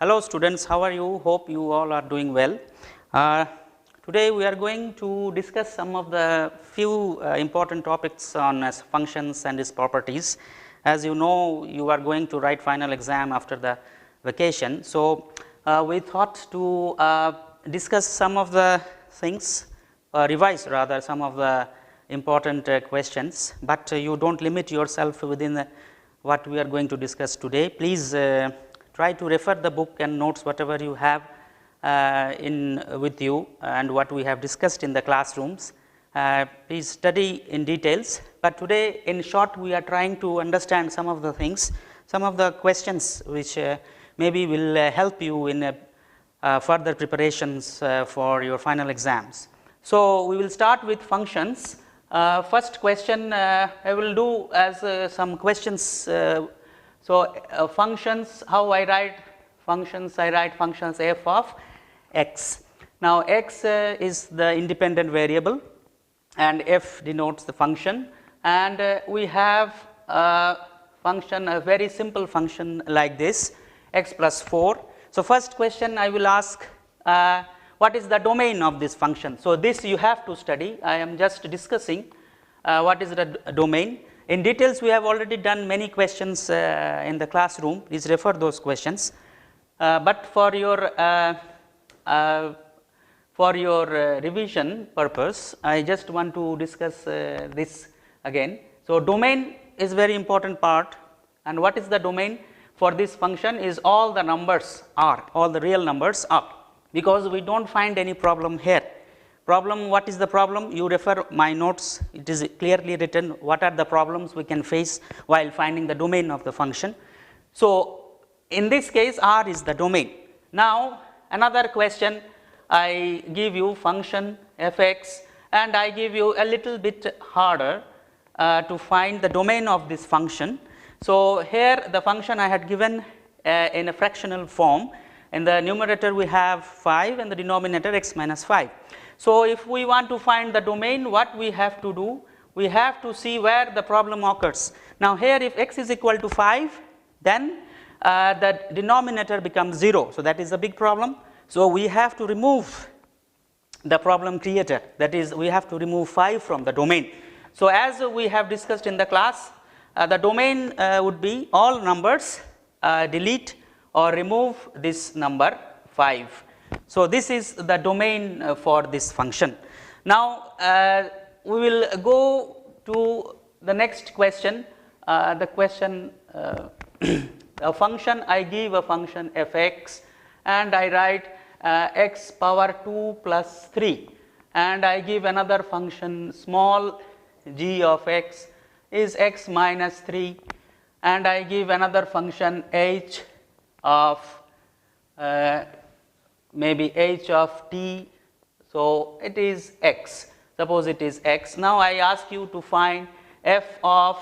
Hello students, how are you? Hope you all are doing well. Today we are going to discuss some of the few important topics on functions and its properties. As you know, you are going to write final exam after the vacation. So, we thought to discuss some of the things, revise rather some of the important questions, but you do not limit yourself within what we are going to discuss today. Please try to refer the book and notes whatever you have with you and what we have discussed in the classrooms. Please study in details, but today in short we are trying to understand some of the things, some of the questions which maybe will help you in further preparations for your final exams. So, we will start with functions. First question I will do as some questions. Functions, how I write functions? I write functions f of x. Now, x is the independent variable and f denotes the function, and we have a function, a very simple function like this, x plus 4. So, first question I will ask, what is the domain of this function? So, this you have to study. I am just discussing what is the domain. In details we have already done many questions in the classroom, please refer those questions, but for your revision purpose I just want to discuss this again. So, domain is very important part, and what is the domain for this function is all the numbers are, all the real numbers are, because we do not find any problem here. Problem, what is the problem? You refer my notes, it is clearly written what are the problems we can face while finding the domain of the function. So, in this case R is the domain. Now, another question, I give you function f(x) and I give you a little bit harder to find the domain of this function. So, here the function I had given in a fractional form. In the numerator we have 5 and the denominator x minus 5. So, if we want to find the domain, what we have to do? We have to see where the problem occurs. Now, here if x is equal to 5, then the denominator becomes 0. So, that is a big problem. So, we have to remove the problem creator, that is we have to remove 5 from the domain. So, as we have discussed in the class, the domain would be all numbers, delete or remove this number 5. So, this is the domain for this function. Now, we will go to the next question. The question, a function, I give a function f(x) and I write x power 2 plus 3, and I give another function small g of x is x minus 3, and I give another function h of maybe h of t. So, it is x, suppose it is x. Now, I ask you to find f of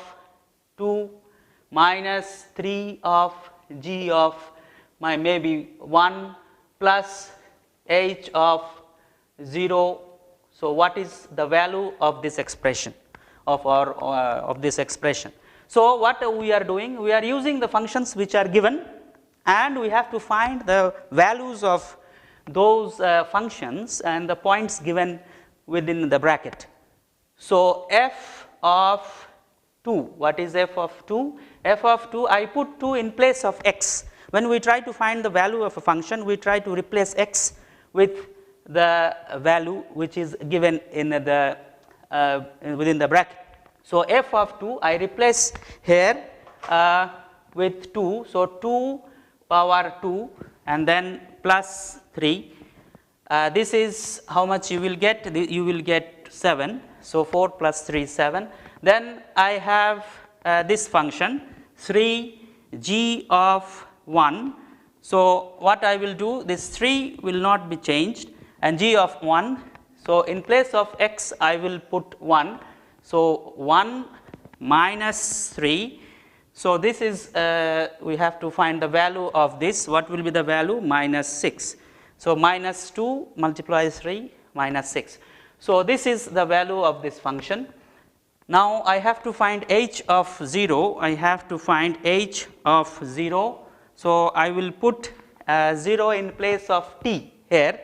2 minus 3 of g of my maybe 1 plus h of 0. So, what is the value of this expression of this expression? So, what we are doing? We are using the functions which are given, and we have to find the values of those functions and the points given within the bracket. So, f of 2, what is f of 2? F of 2, I put 2 in place of x. When we try to find the value of a function, we try to replace x with the value which is given in the within the bracket. So, f of 2 I replace here with 2. So, 2 power 2 and then plus 3, this is how much you will get? You will get 7. So, 4 plus 3 is 7. Then I have this function 3 g of 1. So, what I will do? This 3 will not be changed, and g of 1. So, in place of x I will put 1. So, 1 minus 3. So, this is we have to find the value of this. What will be the value? Minus 6. So, minus 2 multiplies 3 minus 6. So, this is the value of this function. Now, I have to find h of 0. I have to find h of 0. So, I will put 0 in place of t here.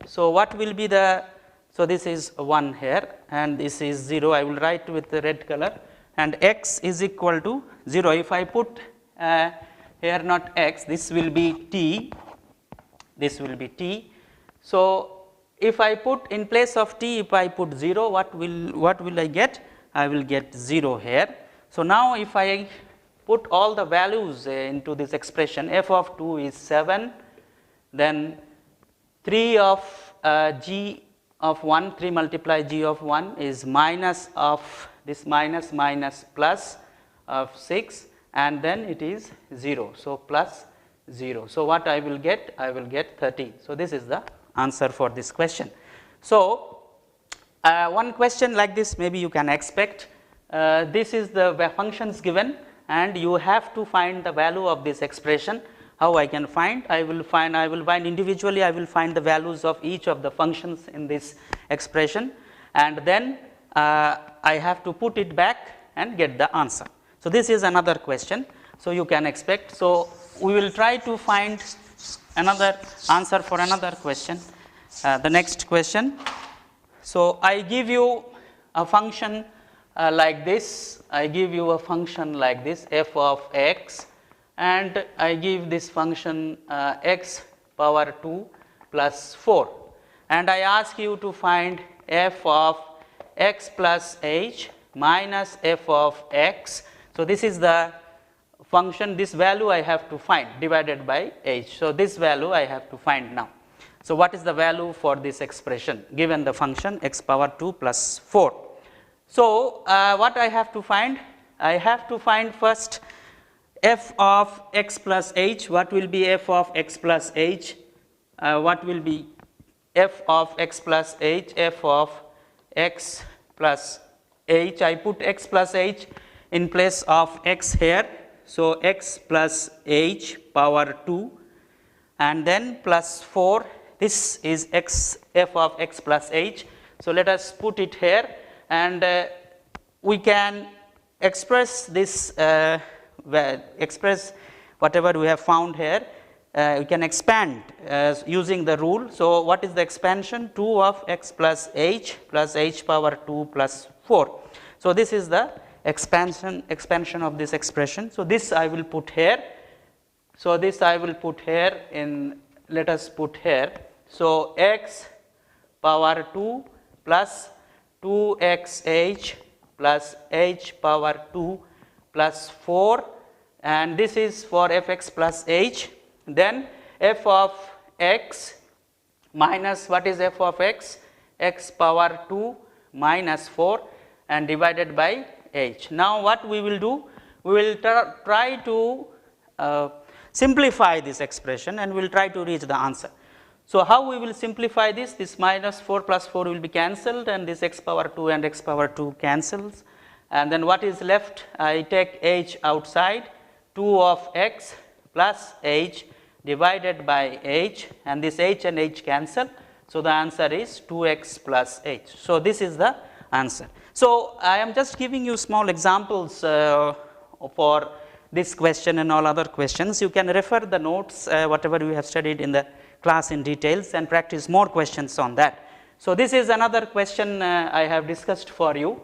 So, what will be the, so this is 1 here and this is 0, I will write with the red color, and x is equal to 0. If I put here not x, this will be t, this will be t. So, if I put in place of t, if I put 0, what will I get? I will get 0 here. So, now if I put all the values into this expression, f of 2 is 7, then 3 of g of 1, 3 multiply g of 1 is minus of this minus plus of 6, and then it is 0. So, plus 0. So, what I will get? I will get 13. So, this is the answer for this question. So, one question like this maybe you can expect, this is the functions given and you have to find the value of this expression. How I can find? I will find individually, I will find the values of each of the functions in this expression, and then I have to put it back and get the answer. So, this is another question. So, you can expect. So, we will try to find another answer for another question, the next question. So, I give you a function like this, I give you a function like this f of x, and I give this function x power 2 plus 4, and I ask you to find f of x plus h minus f of x. So, this is the function, this value I have to find divided by h. So, this value I have to find now. So, what is the value for this expression given the function x power 2 plus 4? So, what I have to find? I have to find first f of x plus h. What will be f of x plus h? What will be f of x plus h? F of x plus h. I put x plus h in place of x here. So, x plus h power 2 and then plus 4, this is x f of x plus h. So, let us put it here, and we can express this express whatever we have found here, we can expand using the rule. So, what is the expansion? 2 of x plus h power 2 plus 4. So, this is the expansion of this expression. So, this I will put here. So, this I will put here in, let us put here. So, x power 2 plus 2xh plus h power 2 plus 4, and this is for fx plus h. Then f of x minus, what is f of x? X power 2 minus 4 and divided by h. Now, what we will do? We will try to simplify this expression and we will try to reach the answer. So, how we will simplify this? This minus 4 plus 4 will be cancelled, and this x power 2 and x power 2 cancels, and then what is left? I take h outside, 2 of x plus h divided by h, and this h and h cancel. So, the answer is 2x plus h. So, this is the answer. So, I am just giving you small examples for this question and all other questions. You can refer the notes whatever you have studied in the class in details and practice more questions on that. So, this is another question I have discussed for you.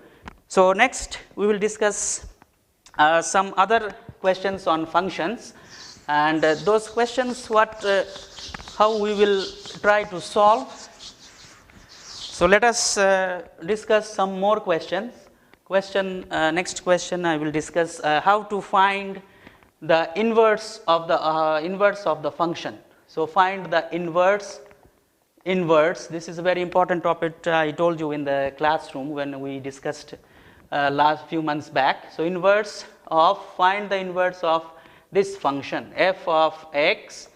So, next we will discuss some other questions on functions, and those questions how we will try to solve. So, let us discuss some more questions. Next question I will discuss how to find the inverse of the function. So, find the inverse. This is a very important topic I told you in the classroom when we discussed last few months back. So, find the inverse of this function f of x.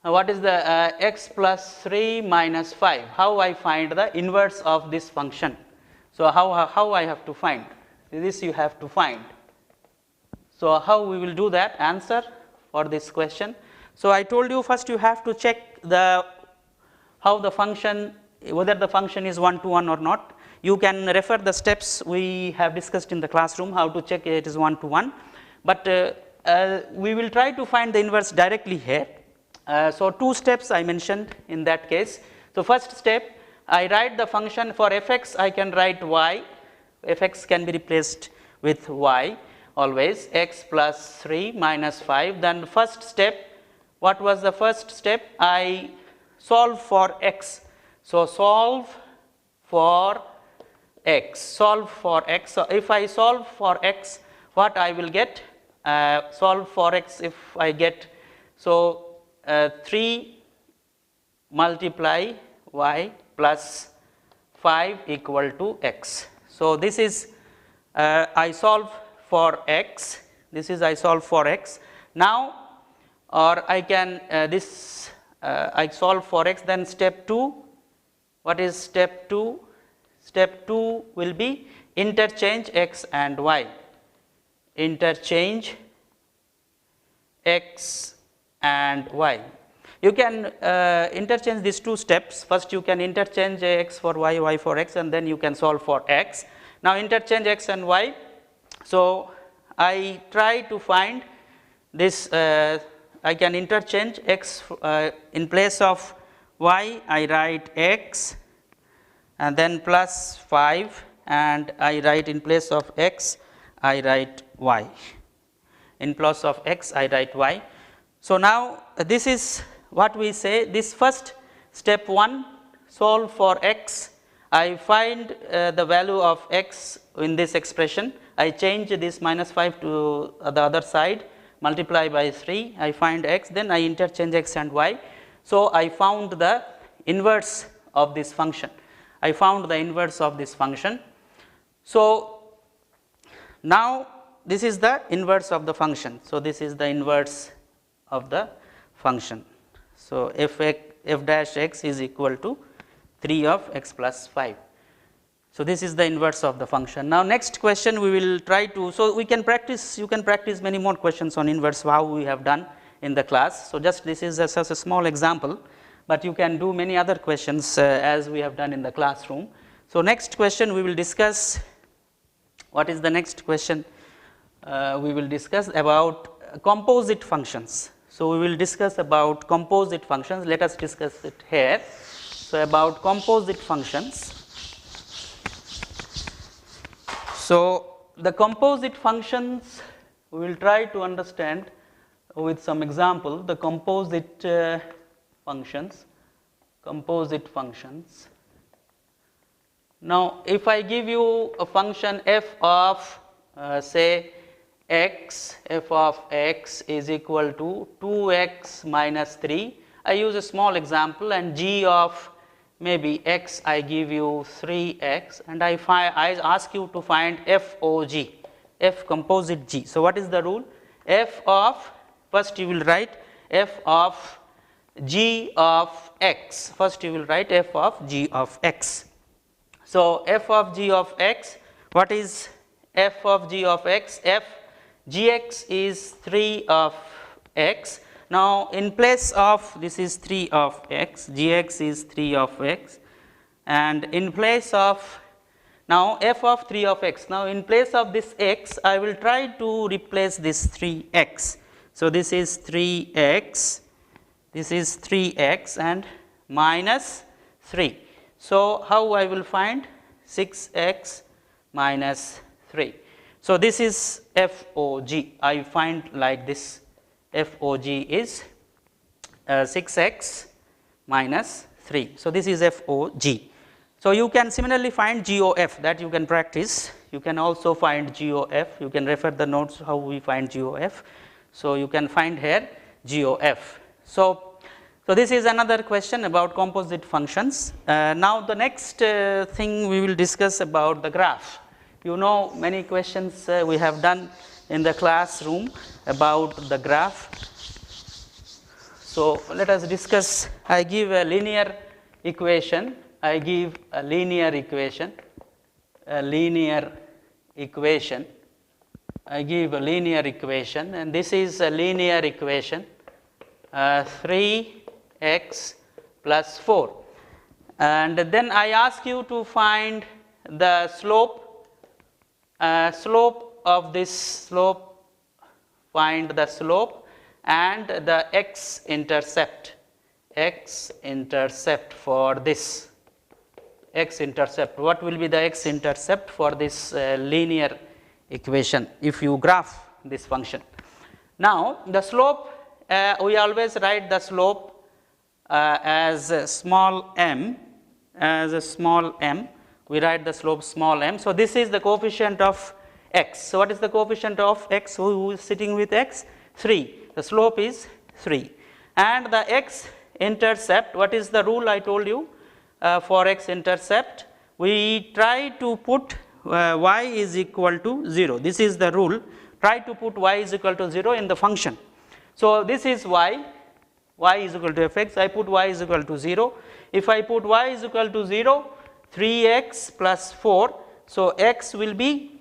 What is the x plus 3 minus 5? How I find the inverse of this function? So, how I have to find? This you have to find. So, how we will do that? Answer for this question. So, I told you first you have to check how the function, whether the function is 1 to 1 or not. You can refer the steps we have discussed in the classroom, how to check it is 1 to 1, but we will try to find the inverse directly here. So, two steps I mentioned in that case. So, first step, I write the function for fx, I can write y, fx can be replaced with y always, x plus 3 minus 5. Then first step, what was the first step? I solve for x. So, solve for x, solve for x. So, if I solve for x, what I will get? Solve for x, if I get, so 3 multiply y plus 5 equal to x. So, this is I solve for x, this is I solve for x. Now, or I can I solve for x, then step 2, what is step 2? Step 2 will be interchange x and y, interchange x and y. You can interchange these two steps. First you can interchange x for y, y for x, and then you can solve for x. Now interchange x and y. So I try to find this, I can interchange x in place of y, I write x and then plus 5, and I write in place of x, I write y. In place of x, I write y. So now this is what we say, this first step 1, solve for x, I find the value of x in this expression, I change this minus 5 to the other side, multiply by 3, I find x, then I interchange x and y. So I found the inverse of this function, I found the inverse of this function. So now this is the inverse of the function, so this is the inverse of the function. So f dash x is equal to 3 of x plus 5. So this is the inverse of the function. Now next question we will try to, so we can practice, you can practice many more questions on inverse, how we have done in the class. So just this is just a small example, but you can do many other questions as we have done in the classroom. So next question we will discuss, what is the next question? We will discuss about composite functions. So we will discuss about composite functions, let us discuss it here. So about composite functions. So the composite functions we will try to understand with some example, the composite functions, composite functions. Now if I give you a function f of say x, f of x is equal to 2x minus 3, I use a small example, and g of maybe x, I give you 3x, and I ask you to find f o g, f composite g. So what is the rule? F of, first you will write f of g of x, first you will write f of g of x. So f of g of x, what is f of g of x? F gx is 3 of x. Now in place of, this is 3 of x, gx is 3 of x, and in place of, now f of 3 of x, now in place of this x I will try to replace this 3x. So this is 3x, this is 3x and minus 3. So how I will find? 6x minus 3. So this is FOG, I find like this, FOG is 6x minus 3. So this is FOG. So you can similarly find GOF, that you can practice. You can also find GOF, you can refer the notes how we find GOF. So you can find here GOF. So this is another question about composite functions. Now the next thing we will discuss about the graph. You know many questions we have done in the classroom about the graph. So let us discuss. I give a linear equation, I give a linear equation, I give a linear equation, and this is a linear equation, 3x plus 4, and then I ask you to find the slope of this slope, find the slope, and the x-intercept for this x-intercept. What will be the x-intercept for this linear equation if you graph this function? Now, the slope, we always write the slope as a small m, we write the slope small m. So, this is the coefficient of x. So, what is the coefficient of x? Who is sitting with x? 3. The slope is 3. And the x-intercept, what is the rule I told you for x-intercept? We try to put y is equal to 0. This is the rule. Try to put y is equal to 0 in the function. So, this is y is equal to fx. I put y is equal to 0. If I put y is equal to 0, 3x plus 4. So, x will be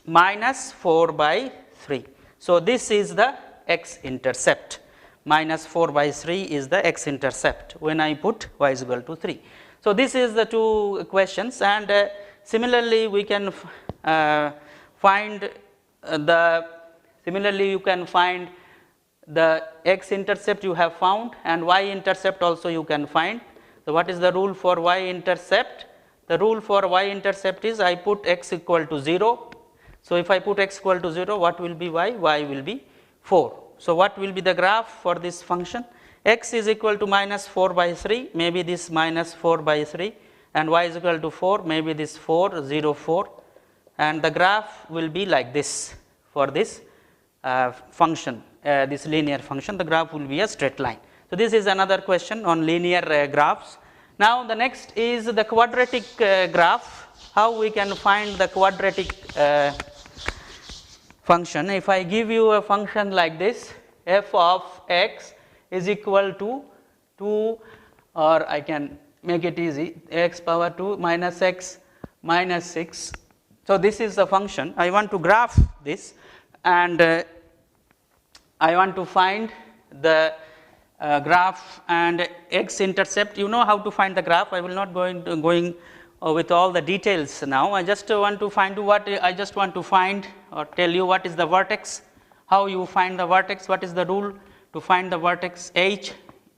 minus 4 by 3. So, this is the x-intercept. Minus 4 by 3 is the x-intercept when I put y is equal to 3. So, this is the two equations, and similarly we can find you can find the x-intercept you have found, and y-intercept also you can find. So, what is the rule for y-intercept? The rule for y-intercept is I put x equal to 0. So, if I put x equal to 0, what will be y? Y will be 4. So, what will be the graph for this function? X is equal to minus 4 by 3, maybe this minus 4 by 3, and y is equal to 4, maybe this 4, 0, 4, and the graph will be like this for this function, this linear function. The graph will be a straight line. So, this is another question on linear graphs. Now, the next is the quadratic graph. How we can find the quadratic function? If I give you a function like this, f of x is equal to 2, or I can make it easy, x power 2 minus x minus 6. So, this is the function. I want to graph this, and I want to find the graph and x-intercept. You know how to find the graph. I will not going with all the details now. I just want to find or tell you what is the vertex, how you find the vertex, what is the rule to find the vertex h.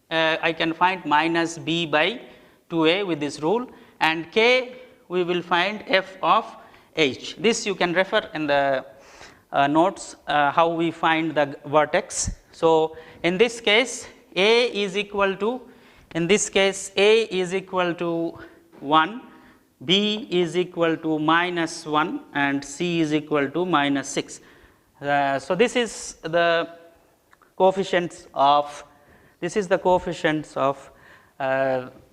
I can find minus b by 2a with this rule, and k we will find f of h. This you can refer in the notes how we find the vertex. So, in this case a is equal to, a 1, b is equal to minus 1, and c is equal to minus 6. So, this is the coefficients of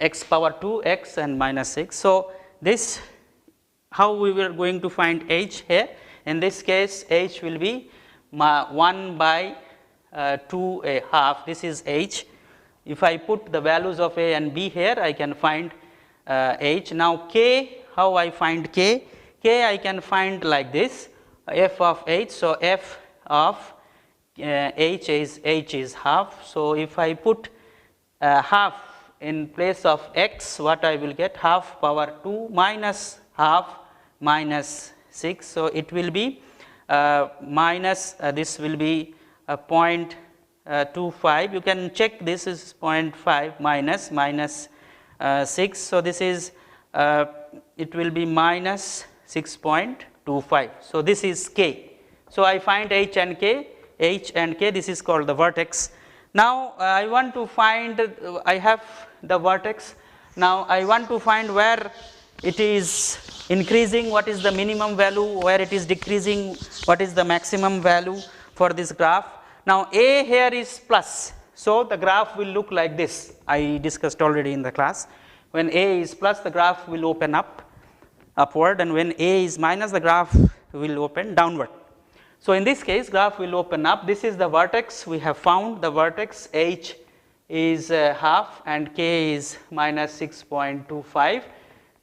x power 2 x and minus 6. So, this how we were going to find h here. In this case h will be 1 by 2 a half. This is h. If I put the values of a and b here, I can find h. Now, k, how I find k? K I can find like this, f of h. So, f of h is half. So, if I put half in place of x, what I will get? Half power 2 minus half minus 6. So, it will be minus, this will be 0.25. You can check, this is 0.5 minus 6. So, this is it will be minus 6.25. So, this is k. So, I find h and k, this is called the vertex. Now, I want to find, I have the vertex. Now, I want to find where it is increasing, what is the minimum value, where it is decreasing, what is the maximum value for this graph. Now, a here is plus. So, the graph will look like this. I discussed already in the class. When a is plus, the graph will open upward, and when a is minus, the graph will open downward. So, in this case, graph will open up. This is the vertex. We have found the vertex. H is half and k is minus 6.25.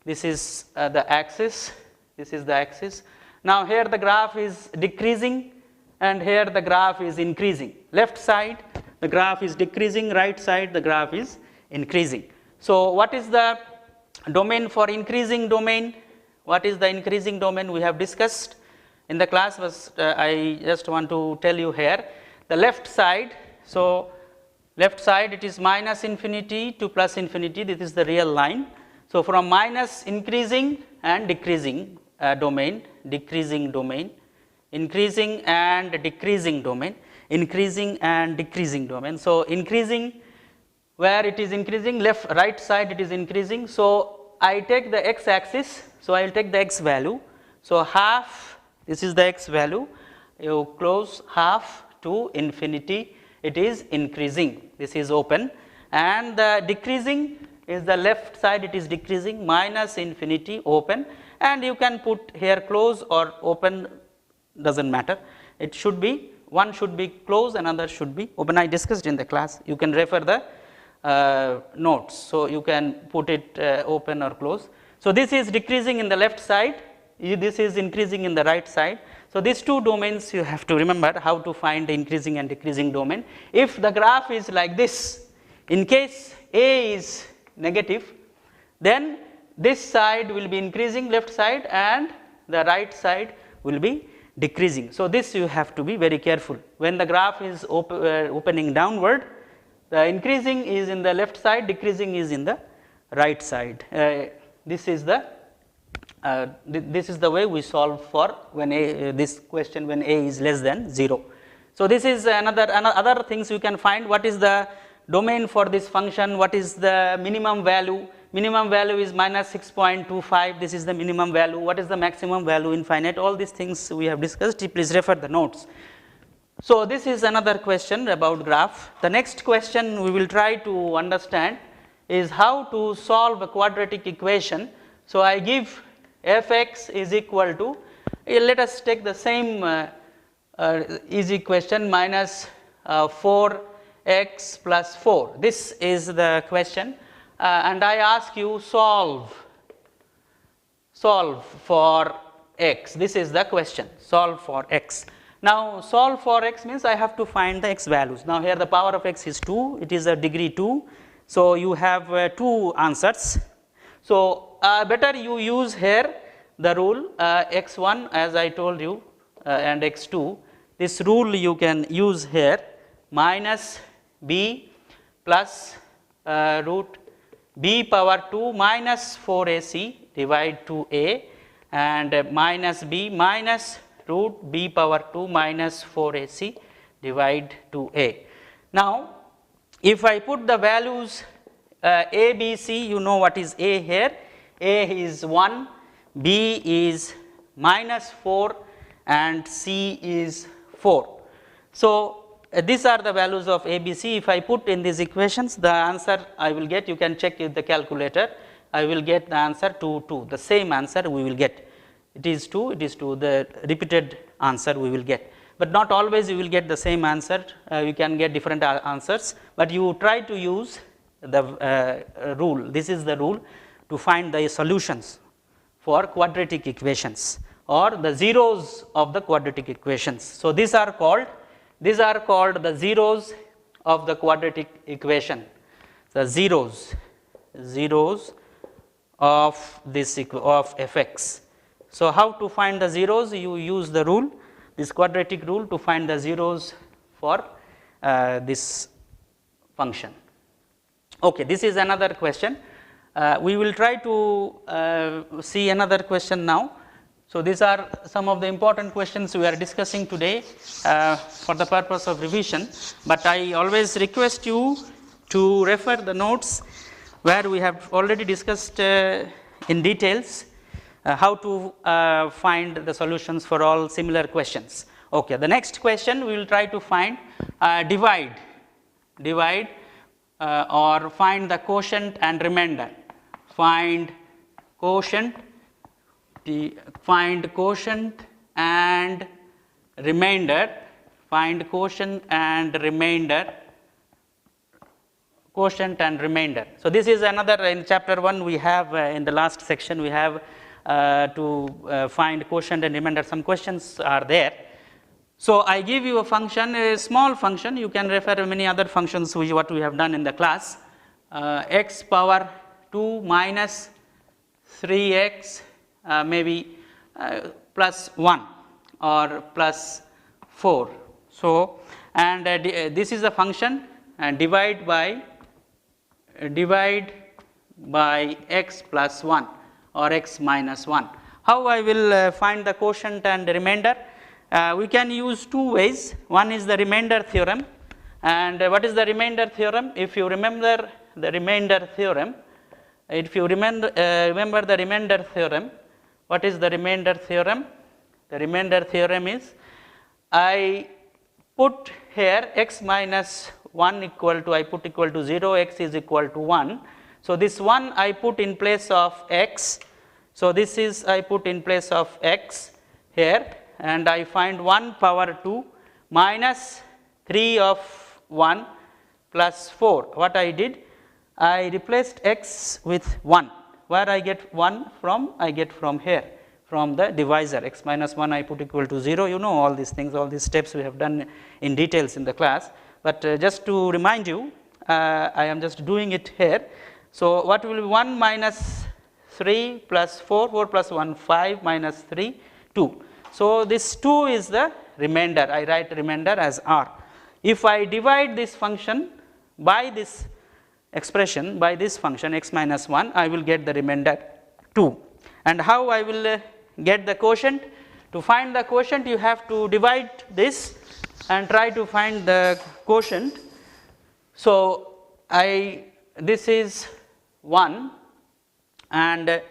This is the axis. This is the axis. Now, here the graph is decreasing, and here the graph is increasing. Left side, the graph is decreasing. Right side, the graph is increasing. So, what is the domain for increasing domain? What is the increasing domain? We have discussed in the class. I just want to tell you here, the left side So, left side it is minus infinity to plus infinity, this is the real line. So, from minus increasing and decreasing domain, decreasing domain, increasing and decreasing domain, increasing and decreasing domain. So, increasing where it is increasing, left right side it is increasing. So, I take the x axis, so I will take the x value. So, half, this is the x value, you close half to infinity, it is increasing, this is open, and the decreasing is the left side, it is decreasing, minus infinity, open, and you can put here close or open, does not matter, it should be, one should be close, another should be open. I discussed in the class, you can refer the notes. So, you can put it open or close. So, this is decreasing in the left side, this is increasing in the right side. So, these two domains you have to remember how to find the increasing and decreasing domain. If the graph is like this, in case A is negative, then this side will be increasing left side and the right side will be decreasing. So, this you have to be very careful. When the graph is opening downward, the increasing is in the left side, decreasing is in the right side. This is the way we solve for when this question when A is less than 0. So, this is other things you can find. What is the domain for this function? What is the minimum value? Minimum value is minus 6.25. This is the minimum value. What is the maximum value? Infinite. All these things we have discussed. Please refer the notes. So, this is another question about graph. The next question we will try to understand is how to solve a quadratic equation. So, I give f(x) is equal to, let us take the same easy question, minus 4x plus 4. This is the question, and I ask you solve for x. This is the question, solve for x. Now, solve for x means I have to find the x values. Now, here the power of x is 2, it is a degree 2. So, you have 2 answers. So, better you use here the rule x1 as I told you and x2. This rule you can use here, minus b plus root b power 2 minus 4ac divide 2a, and minus b minus root b power 2 minus 4ac divide 2a. Now, if I put the values a, b, c, you know what is a here. A is 1, b is minus 4 and c is 4. So, these are the values of a, b, c. If I put in these equations, the answer I will get, you can check with the calculator, I will get the answer 2, the same answer we will get. It is 2, the repeated answer we will get, but not always you will get the same answer, you can get different answers, but you try to use the rule. This is the rule to find the solutions for quadratic equations or the zeros of the quadratic equations. So, these are called the zeros of the quadratic equation, the zeros of this of f(x). So, how to find the zeros? You use the rule, this quadratic rule, to find the zeros for this function. Okay, this is another question. We will try to see another question now. So, these are some of the important questions we are discussing today for the purpose of revision, but I always request you to refer the notes where we have already discussed in details how to find the solutions for all similar questions. Okay, the next question we will try to find divide or find the quotient and remainder. Find quotient and remainder. Find quotient and remainder. Quotient and remainder. So, this is another, in chapter 1 we have in the last section we have to find quotient and remainder. Some questions are there. So, I give you a function, a small function, you can refer to many other functions what we have done in the class, x power 2 minus 3x maybe plus 1 or plus 4. So, and this is the function, and divide by x plus 1 or x minus 1. How I will find the quotient and the remainder? We can use two ways. One is the remainder theorem, and what is the remainder theorem? If you remember the remainder theorem, remember the remainder theorem, what is the remainder theorem? The remainder theorem is, I put here x minus 1 equal to, I put equal to 0, x is equal to 1. So, this 1 I put in place of x. So, this is I put in place of x here, and I find 1 power 2 minus 3 of 1 plus 4. What I did? I replaced x with 1. Where I get 1 from? I get from here, from the divisor. X minus 1 I put equal to 0. You know all these things, all these steps we have done in details in the class. But just to remind you, I am just doing it here. So, what will be 1 minus 3 plus 4, 4 plus 1, 5 minus 3, 2. So, this 2 is the remainder. I write remainder as r. If I divide this function by this expression, by this function x minus 1, I will get the remainder 2. And how I will get the quotient? To find the quotient, you have to divide this and try to find the quotient. So, this is 1, and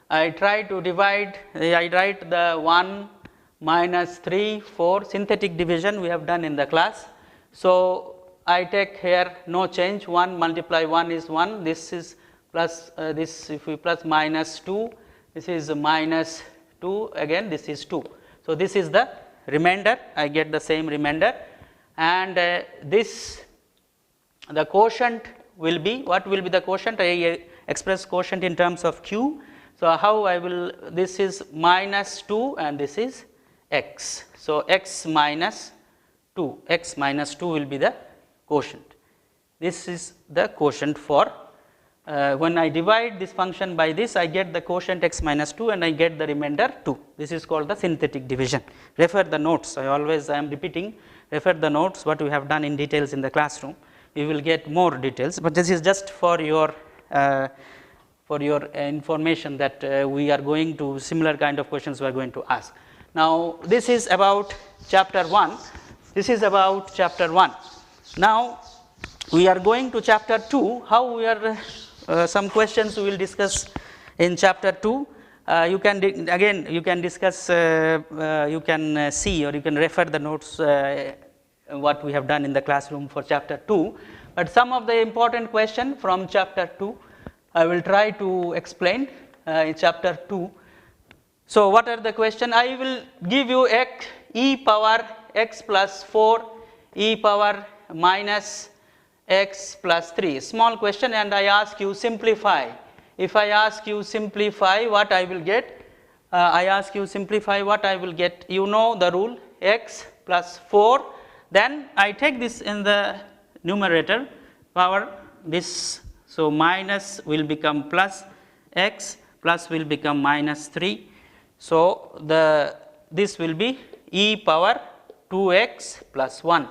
I try to divide, I write the 1 minus 3, 4, synthetic division we have done in the class. So, I take here no change, 1 multiply 1 is 1, this is plus this, if we plus minus 2, this is minus 2, again this is 2. So, this is the remainder, I get the same remainder, and this, the quotient will be, what will be the quotient? I express quotient in terms of q. So, how I will, this is minus 2 and this is x. So, x minus 2 will be the quotient. This is the quotient for, when I divide this function by this, I get the quotient x minus 2 and I get the remainder 2. This is called the synthetic division. Refer the notes, I am repeating, refer the notes what we have done in details in the classroom. You will get more details, but this is just for your information that we are going to, similar kind of questions we are going to ask. Now, this is about chapter 1. This is about chapter 1. Now, we are going to chapter 2. How we are, some questions we will discuss in chapter 2. You can again you can discuss, you can see or you can refer the notes what we have done in the classroom for chapter 2. But some of the important question from chapter 2 I will try to explain in chapter 2. So, what are the question? I will give you e power x plus 4, e power minus x plus 3, small question, and I ask you simplify. If I ask you simplify, what I will get? I ask you simplify, what I will get? You know the rule, x plus 4, then I take this in the numerator power this. So, minus will become plus x, plus will become minus 3. So, this will be e power 2x plus 1,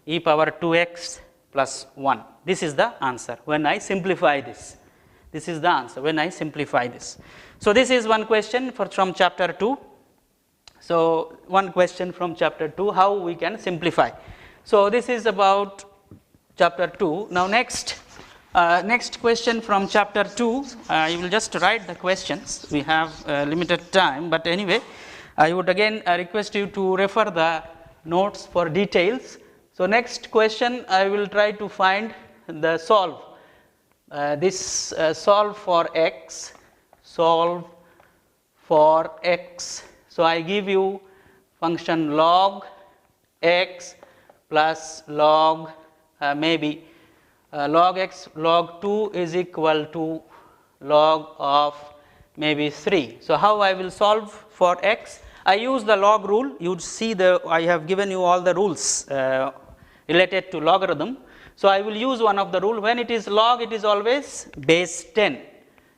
e power 2x plus 1. This is the answer when I simplify this. This is the answer when I simplify this. So, this is one question from chapter 2. So, one question from chapter 2, how we can simplify. So, this is about chapter 2. Now, next question from chapter 2, I will just write the questions. We have limited time, but anyway, I would again request you to refer the notes for details. So, next question I will try to find the solve. Solve for x, solve for x. So, I give you function log x plus log maybe log x log 2 is equal to log of maybe 3. So, how I will solve for x? I use the log rule. You would see I have given you all the rules related to logarithm. So, I will use one of the rule. When it is log, it is always base 10.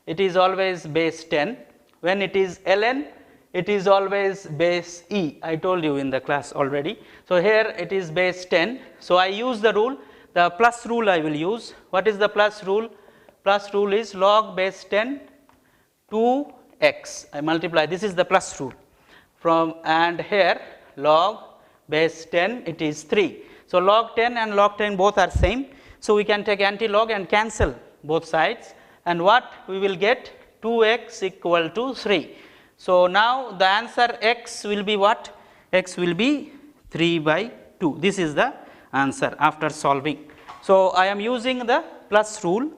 It is always base 10. When it is ln, it is always base E, I told you in the class already. So, here it is base 10. So, I use the rule, the plus rule I will use. What is the plus rule? Plus rule is log base 10 to x, I multiply, this is the plus rule from, and here log base 10 it is 3. So, log 10 and log 10 both are same. So, we can take anti-log and cancel both sides, and what we will get 2x equal to 3. So, now the answer x will be what? X will be 3 by 2. This is the answer after solving. So, I am using the plus rule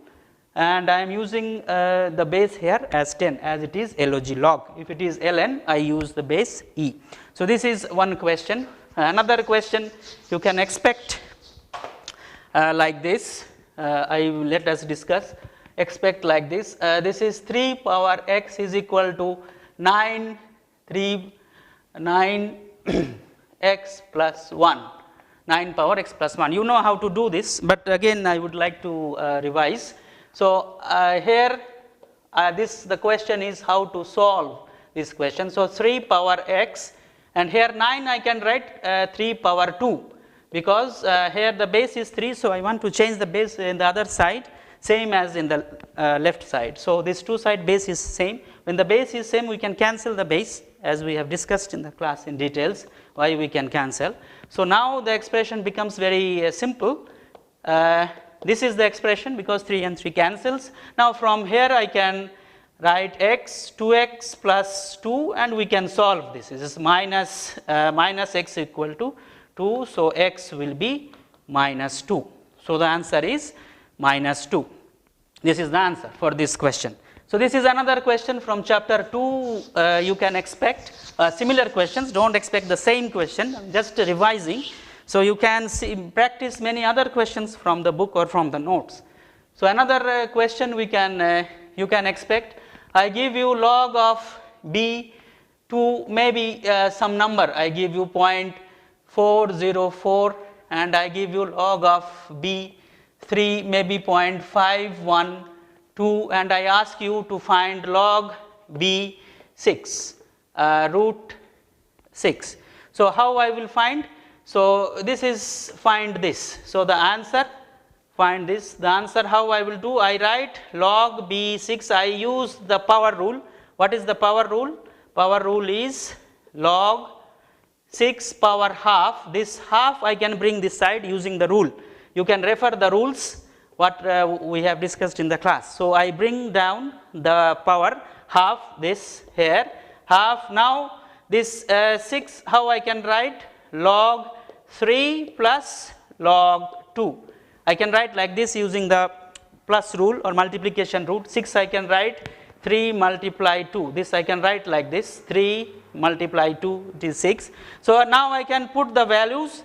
and I am using the base here as 10 as it is log log. If it is ln, I use the base e. So, this is one question. Another question you can expect like this, let us discuss, expect like this. This is 3 power x is equal to 9 x plus 1, 9 power x plus 1. You know how to do this, but again I would like to revise. So, here the question is how to solve this question. So, 3 power x, and here 9 I can write 3 power 2, because here the base is 3. So, I want to change the base in the other side same as in the left side. So, this two side base is same. When the base is same, we can cancel the base, as we have discussed in the class in details why we can cancel. So, now the expression becomes very simple. This is the expression because 3 and 3 cancels. Now, from here I can write x 2x plus 2 and we can solve this. This is minus x equal to 2. So, x will be minus 2. So, the answer is minus 2. This is the answer for this question. So, this is another question from chapter 2. You can expect similar questions, do not expect the same question, just revising. So, you can practice many other questions from the book or from the notes. So, another question we can you can expect, I give you log of b to maybe some number, I give you 0.404 and I give you log of b 3 maybe 0.512 and I ask you to find log b 6 root 6. So, how I will find? So, this is find this. So, the answer find this, the answer how I will do? I write log b 6, I use the power rule. What is the power rule? Power rule is log 6 power half, this half I can bring this side using the rule. You can refer the rules what we have discussed in the class. So, I bring down the power half this here half. Now, this 6 how I can write? Log 3 plus log 2. I can write like this using the plus rule or multiplication rule. 6 I can write 3 multiply 2. This I can write like this 3 multiply 2 it is 6. So, now I can put the values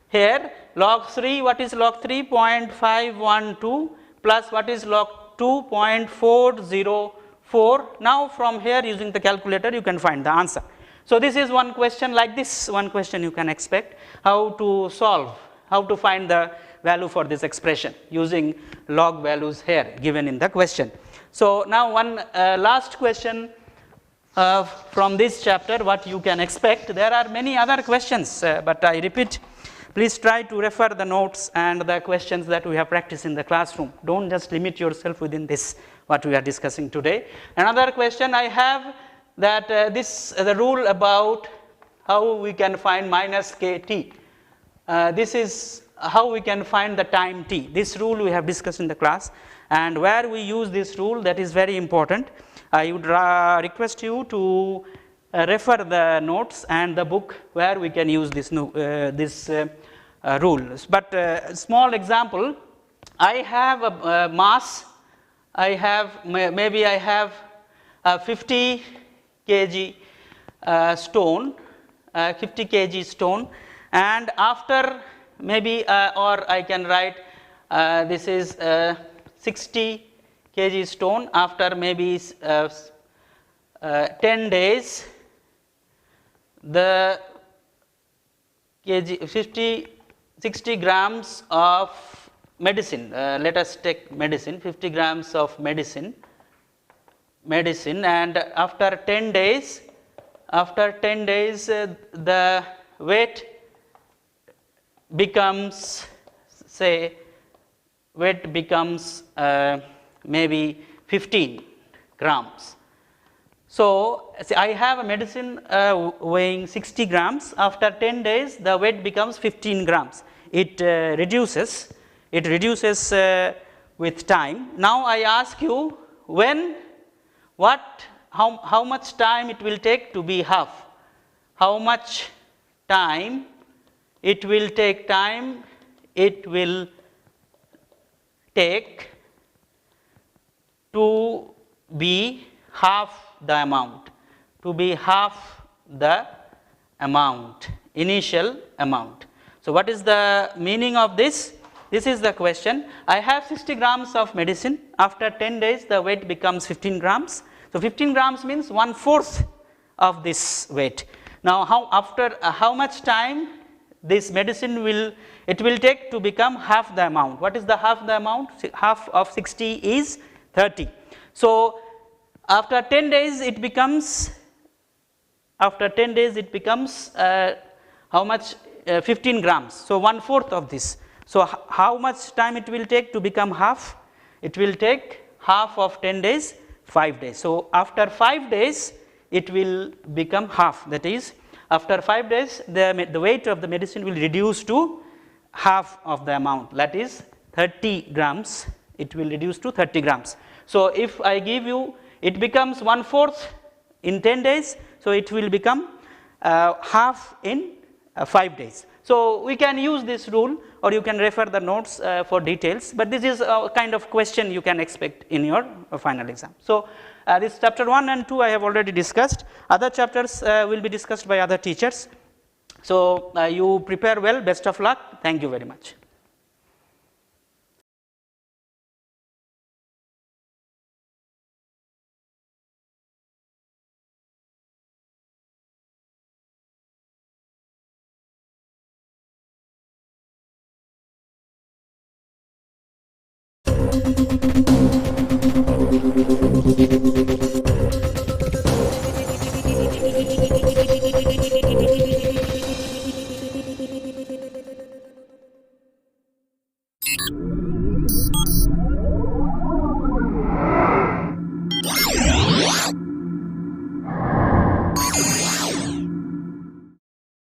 here log 3, what is log 3? 0.512 plus what is log 2? 0.404. Now, from here using the calculator you can find the answer. So, this is one question like this, one question you can expect, how to solve, how to find the value for this expression using log values here given in the question. So, now one last question from this chapter, what you can expect. There are many other questions, but I repeat, please try to refer the notes and the questions that we have practiced in the classroom. Do not just limit yourself within this what we are discussing today. Another question I have, that the rule about how we can find minus kt. This is how we can find the time t. This rule we have discussed in the class, and where we use this rule, that is very important. I would request you to refer the notes and the book where we can use this rules. But small example, I have a mass, I have maybe I have 50 kg stone, 50 kg stone, and after maybe or I can write this is 60 kg stone, after maybe 10 days the kg 60 grams of medicine, let us take medicine, 50 grams of medicine, and after 10 days after 10 days the weight becomes, say, weight becomes maybe 15 grams. So, I have a medicine weighing 60 grams, after 10 days the weight becomes 15 grams, it reduces with time. Now, I ask you when, what, how much time it will take to be half, how much time it will take to be half the amount, initial amount. So, what is the meaning of this? This is the question. I have 60 grams of medicine, after 10 days the weight becomes 15 grams. So, 15 grams means 1/4 of this weight. Now, how much time this medicine will take to become half the amount? What is the half the amount? Half of 60 is 30. So, after 10 days it becomes how much? 15 grams. So, 1/4 of this. So, how much time it will take to become half? It will take half of 10 days, 5 days. So, after 5 days it will become half, that is after 5 days the weight of the medicine will reduce to half of the amount, that is 30 grams, it will reduce to 30 grams. So, if I give you, it becomes 1/4 in 10 days, so it will become half in 5 days. So, we can use this rule, or you can refer the notes for details, but this is a kind of question you can expect in your final exam. So, this chapter 1 and 2 I have already discussed, other chapters will be discussed by other teachers. So, you prepare well, best of luck, thank you very much.